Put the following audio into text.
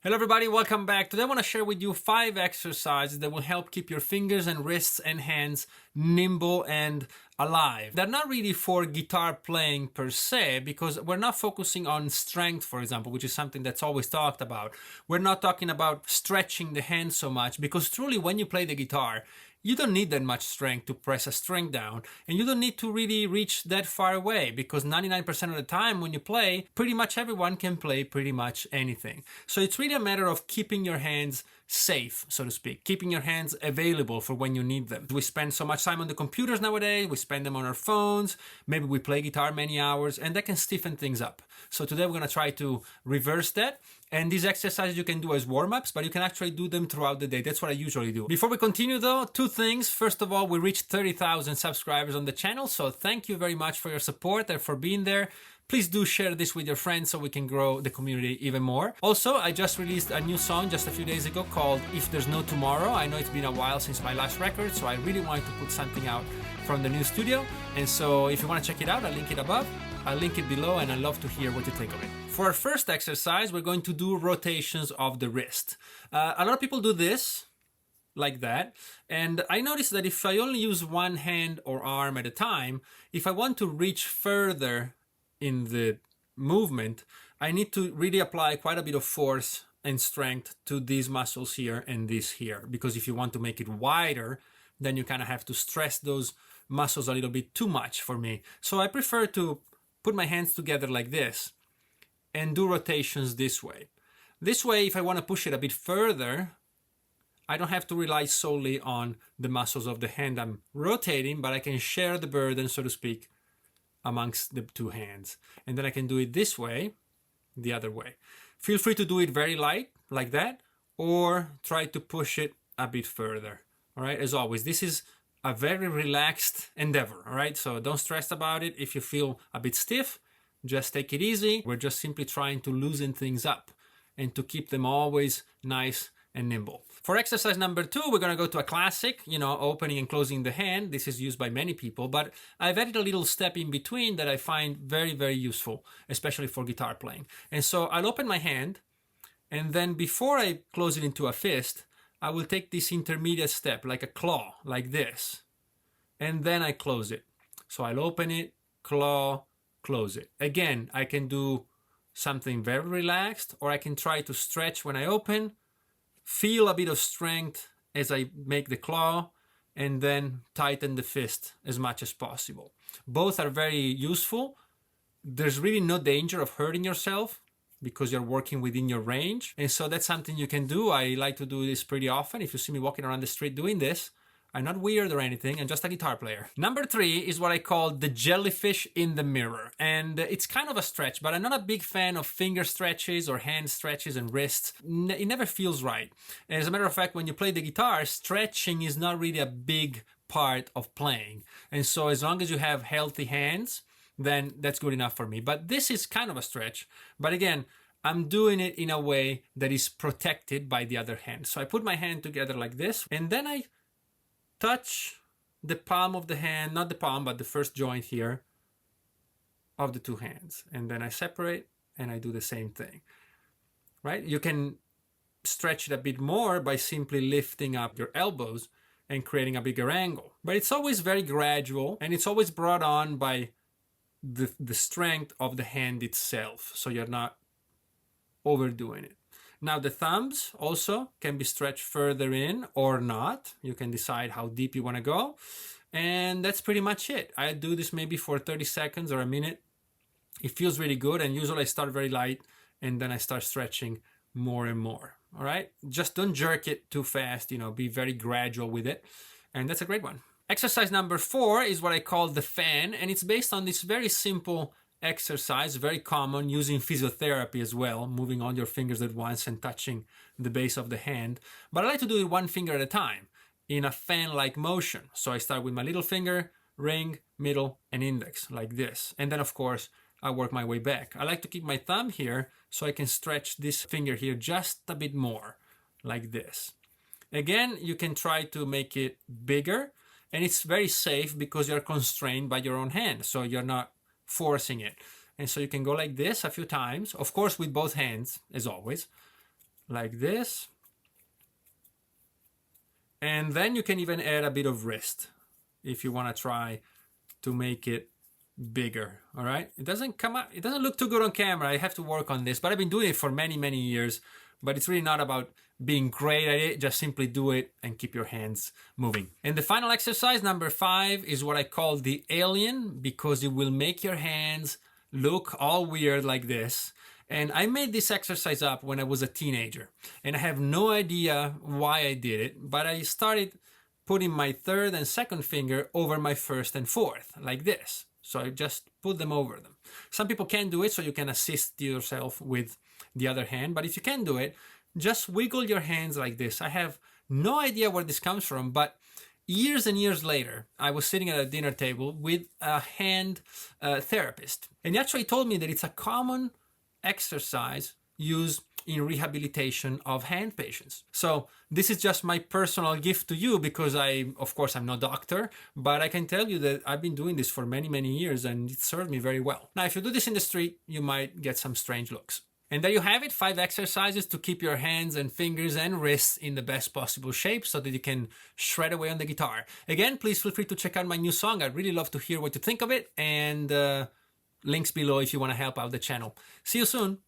Hello everybody, welcome back. Today I want to share with you 5 exercises that will help keep your fingers and wrists and hands nimble and alive. They're not really for guitar playing per se, because we're not focusing on strength, for example, which is something that's always talked about. We're not talking about stretching the hand so much, because truly when you play the guitar, you don't need that much strength to press a string down, and you don't need to really reach that far away, because 99% of the time when you play, pretty much everyone can play pretty much anything. So it's really a matter of keeping your hands safe, so to speak, keeping your hands available for when you need them. We spend so much time on the computers nowadays, we spend them on our phones, maybe we play guitar many hours, and that can stiffen things up. So today we're going to try to reverse that. And these exercises you can do as warm-ups, but you can actually do them throughout the day. That's what I usually do. Before we continue though, 2 things. First of all, we reached 30,000 subscribers on the channel, so thank you very much for your support and for being there. Please do share this with your friends so we can grow the community even more. Also, I just released a new song just a few days ago called If There's No Tomorrow. I know it's been a while since my last record, so I really wanted to put something out from the new studio. And so if you want to check it out, I'll link it above. I'll link it below, and I'd love to hear what you think of it. For our first exercise, we're going to do rotations of the wrist. A lot of people do this, like that. And I noticed that if I only use one hand or arm at a time, if I want to reach further in the movement, I need to really apply quite a bit of force and strength to these muscles here and this here. Because if you want to make it wider, then you kind of have to stress those muscles a little bit too much for me. So I prefer to put my hands together like this and do rotations this way. This way, if I want to push it a bit further, I don't have to rely solely on the muscles of the hand I'm rotating, but I can share the burden, so to speak, amongst the 2 hands. And then I can do it this way, the other way. Feel free to do it very light, like that, or try to push it a bit further. All right, as always, this is a very relaxed endeavor, all right? So don't stress about it. If you feel a bit stiff, just take it easy. We're just simply trying to loosen things up and to keep them always nice and nimble. For exercise number 2, we're going to go to a classic, opening and closing the hand. This is used by many people, but I've added a little step in between that I find very, very useful, especially for guitar playing. And so I'll open my hand, and then before I close it into a fist, I will take this intermediate step, like a claw, like this, and then I close it. So I'll open it, claw, close it. Again, I can do something very relaxed, or I can try to stretch when I open, feel a bit of strength as I make the claw, and then tighten the fist as much as possible. Both are very useful. There's really no danger of hurting yourself because you're working within your range. And so that's something you can do. I like to do this pretty often. If you see me walking around the street doing this, I'm not weird or anything, I'm just a guitar player. Number 3 is what I call the jellyfish in the mirror. And it's kind of a stretch, but I'm not a big fan of finger stretches or hand stretches and wrists. It never feels right. As a matter of fact, when you play the guitar, stretching is not really a big part of playing. And so as long as you have healthy hands, then that's good enough for me. But this is kind of a stretch. But again, I'm doing it in a way that is protected by the other hand. So I put my hand together like this, and then I touch the palm of the hand, not the palm, but the first joint here of the 2 hands. And then I separate and I do the same thing, right? You can stretch it a bit more by simply lifting up your elbows and creating a bigger angle. But it's always very gradual, and it's always brought on by the strength of the hand itself. So you're not overdoing it. Now the thumbs also can be stretched further in or not. You can decide how deep you want to go. And that's pretty much it. I do this maybe for 30 seconds or a minute. It feels really good, and usually I start very light and then I start stretching more and more. All right? Just don't jerk it too fast, be very gradual with it. And that's a great one. Exercise number 4 is what I call the fan, and it's based on this very simple exercise, very common, using physiotherapy as well, moving all your fingers at once and touching the base of the hand. But I like to do it one finger at a time in a fan-like motion. So I start with my little finger, ring, middle, and index, like this. And then, of course, I work my way back. I like to keep my thumb here so I can stretch this finger here just a bit more, like this. Again, you can try to make it bigger, and it's very safe because you're constrained by your own hand, so you're not forcing it. And so you can go like this a few times, of course with both hands, as always, like this. And then you can even add a bit of wrist if you want to try to make it bigger. All right, it doesn't come out, it doesn't look too good on camera. I have to work on this, but I've been doing it for many years. But it's really not about being great at it, just simply do it and keep your hands moving. And the final exercise, number 5, is what I call the alien, because it will make your hands look all weird like this. And I made this exercise up when I was a teenager, and I have no idea why I did it, but I started putting my third and second finger over my first and fourth, like this. So I just put them over them. Some people can't do it, so you can assist yourself with the other hand, but if you can do it, just wiggle your hands like this. I have no idea where this comes from, but years and years later, I was sitting at a dinner table with a hand therapist, and he actually told me that it's a common exercise used in rehabilitation of hand patients. So this is just my personal gift to you, because of course I'm no doctor, but I can tell you that I've been doing this for many years and it served me very well. Now, if you do this in the street, you might get some strange looks. And there you have it, 5 exercises to keep your hands and fingers and wrists in the best possible shape so that you can shred away on the guitar. Again, please feel free to check out my new song. I'd really love to hear what you think of it, and links below if you want to help out the channel. See you soon.